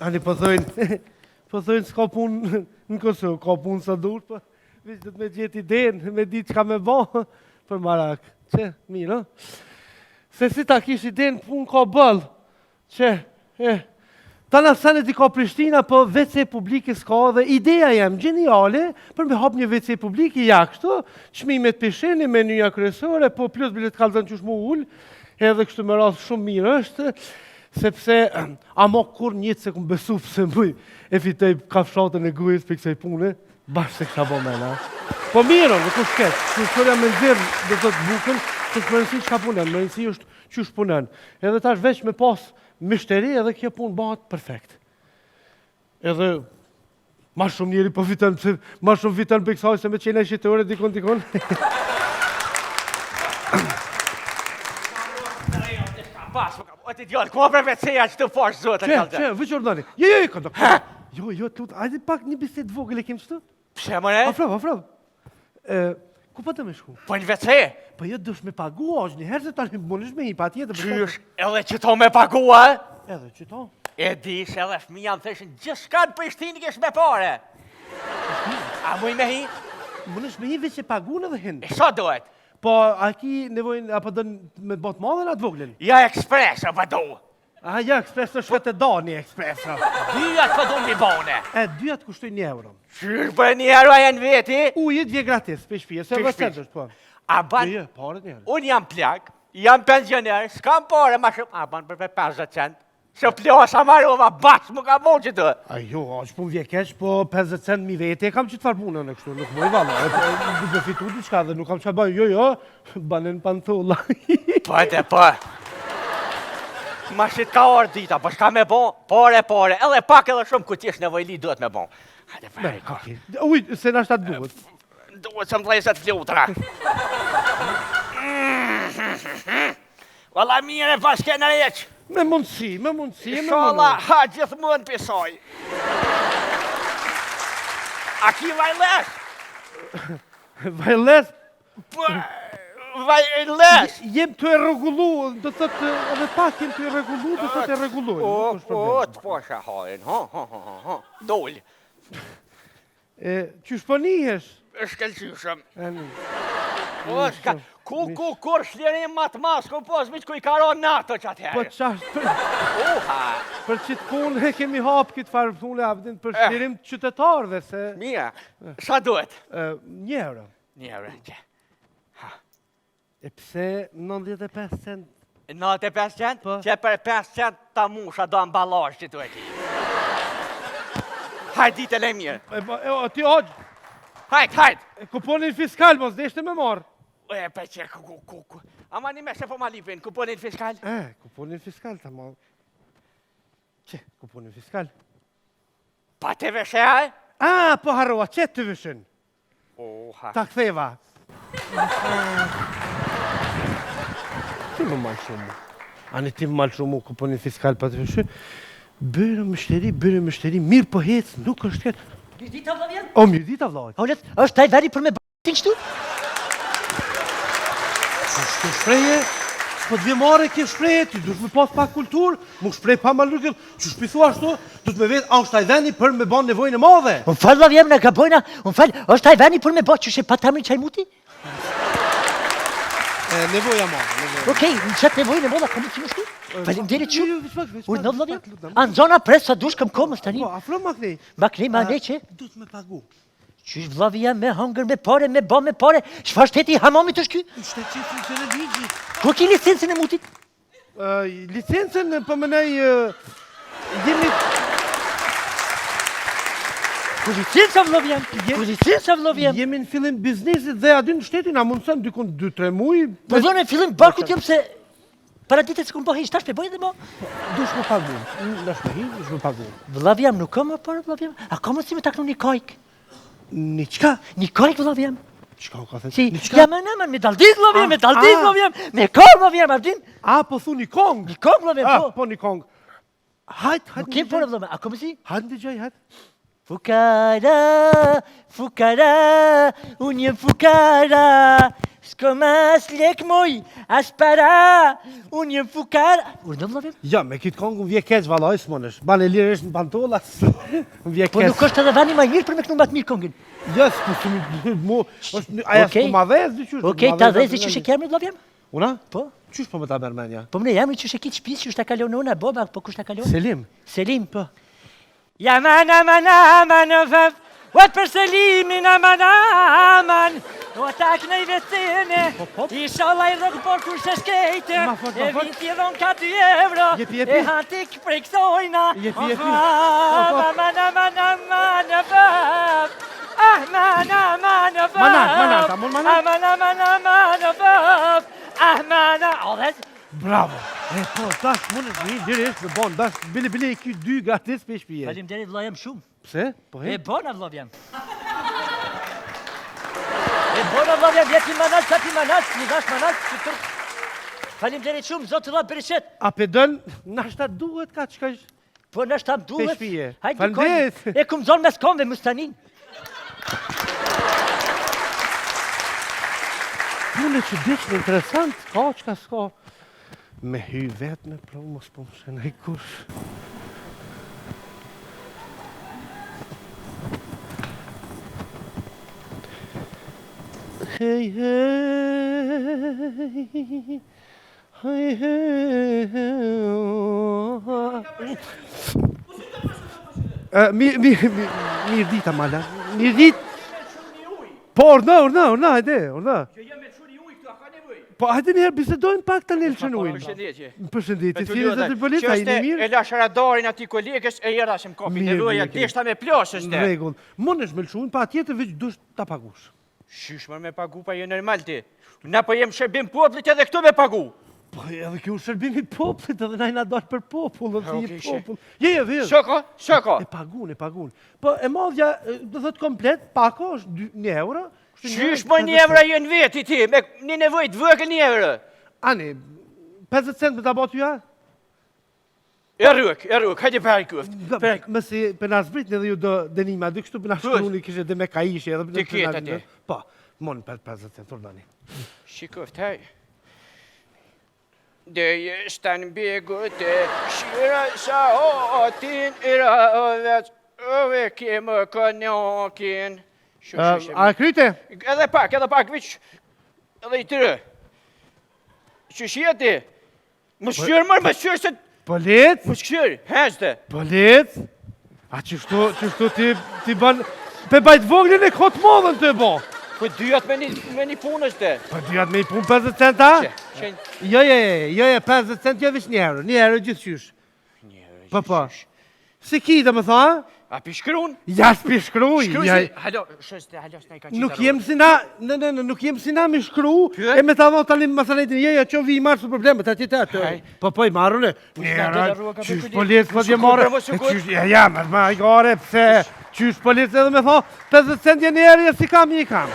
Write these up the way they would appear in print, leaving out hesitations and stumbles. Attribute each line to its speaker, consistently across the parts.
Speaker 1: Ani po thojnë s'ka punë në Kosovë, ka punë sa dur, po veç do të me gjetë idenë, me ditë çka me bë për marak. Që, mirë, se si ta kish idenë punë ka bëllë, që, tana sanet i ka Prishtina, po WC publike s'ka dhe ideja jam gjeniale për me hap një WC publike ja kështu, çmimet pisheni, menyja kryesore, po plus bilet kallëzën qysh mu ullë, edhe kështu me rast shumë mirë është, sepse ama kur njëtë se këmë besu pëse mëj e fitej kafshatën e gujës për kësaj pune, bashkë se kësa bo mena. Po mirë, nuk është ketë, që shërja me nëzirë dhe të të bukën, që të mërënësi që ka punen, mërënësi është që është punen. Edhe tash veç me pas mishteri edhe kjo punë bëhat perfekt. Edhe ma shumë njeri po vitën, ma shumë vitën për kësaj se me qene shqitore dikon.
Speaker 2: O ti djallë, ku për veceja që të fash zotë e kalëtë?
Speaker 1: Që, vëqë ordani. Këndo. Jo, të lutë, ajde pak një biset vogël e kemë qëtë?
Speaker 2: Pse, mëre?
Speaker 1: Afrov. Ku pa të me shku?
Speaker 2: Po një vece?
Speaker 1: Po jo dush me pagu, është një herë se tani mënish me hi pa tjetë.
Speaker 2: Qysh, edhe që to me pagua?
Speaker 1: Edhe që to?
Speaker 2: E dish, edhe fëmija më theshin, gjithë shka në Prishtinë kesh me pare. A muj me hi?
Speaker 1: Mënish me hi veç e pagu në dhe hinë.
Speaker 2: E sa dohet?
Speaker 1: Po, a ki nevojnë, apo dënë me botë madhe në atë voglin?
Speaker 2: Ja ekspres, apo do.
Speaker 1: Ja, ekspres të shkët e da një ekspres.
Speaker 2: Dyjat për do një bone.
Speaker 1: Dyjat kushtoj €1.
Speaker 2: Qysh për €1 e në veti?
Speaker 1: Ujit vje gratis, për shpije, se vësendës, po.
Speaker 2: A ban,
Speaker 1: Jo, paret njërë.
Speaker 2: unë jam plak, jam pensioner, s'kam pare ma shumë, a ban për 50 cent. Se plosa marrova bashkë më ka bon që të.
Speaker 1: Jo, është pun vje keq, po 50 cent mi vete, kam që të farë punën e kështu, nuk moj valla. Duke fitu diçka dhe nuk kam që bëj, jo, banen panthulla.
Speaker 2: Po. Ma shit ka orë dita, po shka me bon, pare, edhe pak edhe shumë ku t'jesh nevojli duhet me bon. Hajde për
Speaker 1: Uj, se nashta të duhet.
Speaker 2: Duhet që më dhejset flutra. Valla mire pas kena req.
Speaker 1: Me mundësi.
Speaker 2: Shala, ha gjithë mund pisoj. A ki vajles?
Speaker 1: Vajles?
Speaker 2: Vajles?
Speaker 1: Jem të e regullu, do të të edhe pak jem të e regullu, do të të e regullu.
Speaker 2: Të posha hajnë, ha, doli.
Speaker 1: Qysh po nihesh?
Speaker 2: Shkelqyshëm. Kur shlirim matë mas, ku pos mi që ku i karon nato që atëherë.
Speaker 1: Po qashtë për qitë punë e kemi hapë këtë farë punë abdin për shlirim qytetarëve se...
Speaker 2: Mija, sa duhet?
Speaker 1: €1.
Speaker 2: €1, që.
Speaker 1: E pse 95 cent?
Speaker 2: 95 cent? Që për 5 cent ta musha do ambalazh që tu e ki. Hajt ditë e le mirë.
Speaker 1: Ti hoqë.
Speaker 2: Hajt.
Speaker 1: Kuponin fiskal, mos deshte me marë.
Speaker 2: E, pe që, ama një me se po ma lipin, kuponin fiskal?
Speaker 1: Kuponin fiskal, ta ma... Që, kuponin fiskal?
Speaker 2: Pa të vëshe,
Speaker 1: Po harrova, që të vëshën? Ta ktheva. Ti më malë shumë. Ani ti më malë shumë, kuponin fiskal pa të vëshën. Bërë mështeri, mirë po hecë, nuk është këtë.
Speaker 3: Mjëdita vlavjen?
Speaker 1: Mjëdita vlavjen.
Speaker 3: Olet, është taj veri për me b***tin qëtu?
Speaker 1: Shtë shpreje, s'po të vjemare kje shpreje, ti dush me pas pak kulturë, mu shprej pa ma lukët, që shpisu ashtu, du të me vetë, është taj veni për me ban nevojnë e madhe.
Speaker 3: Unë falë vlavjem në gabojna, është taj veni për me ba që shë pa tamri qaj muti?
Speaker 1: Nevoja madhe.
Speaker 3: Okej, në qëtë nevojnë e madhe, ka mu që më shtu? Falim deri që? Ujë në vlavjem? Anë zona presë sa dush këm komës tani?
Speaker 1: Afro maknej.
Speaker 3: Maknej, ma ne që?
Speaker 1: Du të me pagu.
Speaker 3: Qysh vlavija me hangër me pare, me ba me pare, shfar shteti hamamit është ky?
Speaker 1: Shteti funksion e ligji.
Speaker 3: Ku ki licencën e mutit?
Speaker 1: Licencën, për mënej, jemi...
Speaker 3: Ku licenca vlavjem?
Speaker 1: Jemi në fillim biznesit dhe adin shtetin, a mundësën dykun 2-3 muj.
Speaker 3: Po dhone fillim barku t'jem se... Para ditët se këmë po hejsh tash pe bojë dhe mo?
Speaker 1: Dush me pagu. Dush me hi, dush me pagu.
Speaker 3: Vlavjem, nuk ka më parë vlavjem? A ka më si me taknu një kajk?
Speaker 1: Një qka?
Speaker 3: Një kajk vlavjem?
Speaker 1: Qka u ka thënë?
Speaker 3: Si, jam e nëmën, me daldit vlavjem, me kong vlavjem, ardin?
Speaker 1: Po thu një kong?
Speaker 3: Një kong vlavjem, po.
Speaker 1: Po një kong. Hajt,
Speaker 3: Nuk kem por vlavjem, a ka më si?
Speaker 1: Hajt në gjaj, hajt.
Speaker 3: Fukara, unë jem fukara, s'ko mas lek moj, as para, unë jem fukar. Urdhë vëllavim?
Speaker 1: Ja, me kitë kongë vje keq valoj s'monësh. Banë e lirë është në pantolla, vje keq.
Speaker 3: Po nuk është edhe vani ma mirë për me kënu matë mirë kongin.
Speaker 1: Ja, s'po mu, aja s'po ma dhez, dyqysh.
Speaker 3: Okej, ta dhezi që shë kemri vëllavim?
Speaker 1: Una?
Speaker 3: Po?
Speaker 1: Qysh po me ta mërmenja?
Speaker 3: Po mne jamri që shë kitë shpis që shtë kalon una, boba, po kush ta kalon?
Speaker 1: Selim.
Speaker 3: Selim, po. Jaman, aman, aman, vëv, wat për Selimin, aman, aman, o tak në i vesene, i shala i rëgbor kur se shkejte, e viti dhon ka 2 euro, e hantik preksojna, aman, aman, aman, vëv, aman, aman, vëv, aman, aman, aman, vëv, aman, odhes,
Speaker 1: Bravo! E po, tash mund është një dirësht me bon, tash bile e ky 2 gratis për shpije.
Speaker 3: Faleminderit vëllajem shumë.
Speaker 1: Pse? Po he?
Speaker 3: E bona vëllajem. E bona vëllajem, jeti manat, qati manat, një dash manat, që tërë. Faleminderit shumë, zotë të dha bereqet.
Speaker 1: A pe dën, nashta duhet ka qka është?
Speaker 3: Po nashta duhet.
Speaker 1: Për shpije.
Speaker 3: Hajde,
Speaker 1: Faleminderit.
Speaker 3: e kum zonë mes komve, mustanin.
Speaker 1: Pune që diqë interesant, ka qka s'ka. Me hy vetë me pro, mos po më shenë i kush. Hej, hej, hej, hej, mirë dita, Mala, mirë dit. Po, orna, hajde, orna. Po, hajde njëherë bisedojnë pak të njëllë qënujnë. Përshëndetje, si në të pëllit, a i në mirë?
Speaker 2: E lash radarin ati kolegës e jera që më kopin e roja, deshta me plasë është.
Speaker 1: Regull. Mon është me lëshunë, pa atjetë veç dush të pagush.
Speaker 2: Shysh me pagu pa jo normal ti. Na po jem shërbim poplit edhe këtu me pagu.
Speaker 1: Po, edhe kjo shërbimi poplit, edhe najna dojnë për popull, dhe si popull. Je,
Speaker 2: Shoko?
Speaker 1: E pagun. Po, e modhja, do thot komplet, pako është 1 euro.
Speaker 2: Qysh më 1 euro jenë veti ti, me një nevojt vëkë 1 euro.
Speaker 1: Ani, 50 cent me ta botu ja?
Speaker 2: E rrëk, hajde për hajkuft.
Speaker 1: Mësi për nga zbrit në dhe ju do denima, dhe kështu për nga shkruni kështë dhe me ka ishe.
Speaker 2: Ti ketë ati.
Speaker 1: Po, mon 50 cent, ordani.
Speaker 2: Shikuft, haj. Dhe jeshtë në begu të shira sa otin i rëvet, ove kemë kënjokin.
Speaker 1: A kryte?
Speaker 2: Edhe pak, viq, edhe i tërë. Që shjeti, më shqyrë mërë, më shqyrë se...
Speaker 1: Polit?
Speaker 2: Më shqyrë, heshte.
Speaker 1: Polit? A qështu ti ban... Pe bajt voglin e këtë modën të bo?
Speaker 2: Po dyat me një punë është.
Speaker 1: Po dyat me një punë 50 cent, a? Jo, 50 cent, jo vish 1 euro. 1 euro gjithë qysh.
Speaker 2: 1 euro gjithë qysh.
Speaker 1: Si ki dhe më tha?
Speaker 2: A pishkrun?
Speaker 1: Ja s'pishkruj.
Speaker 2: Halo, shështë, s'na i ka qita.
Speaker 1: Nuk jem si na, nuk jem si na me shkru, e me ta dho talim masanetin, që vi i marë su problemet, atje të atë. Po i marrune. Qysh polic, po t'je marë. Ja, ma i gare, pse, qysh polic edhe me tha, 50 cent je njerë, si kam, i kam.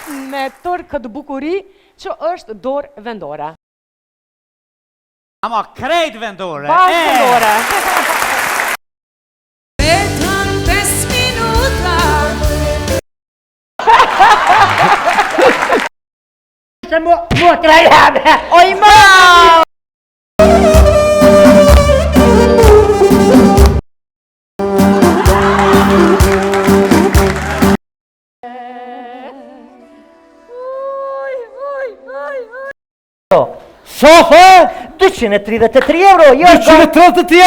Speaker 4: Me tërë këtë bukuri që është dorë vendore.
Speaker 5: Ama krejt vendore.
Speaker 4: Bashkë vendore.
Speaker 6: Vetëm 5 minuta.
Speaker 3: Se mua trajame.
Speaker 4: Oj, ma!
Speaker 3: Sa tha? 233 euro, jo
Speaker 1: 233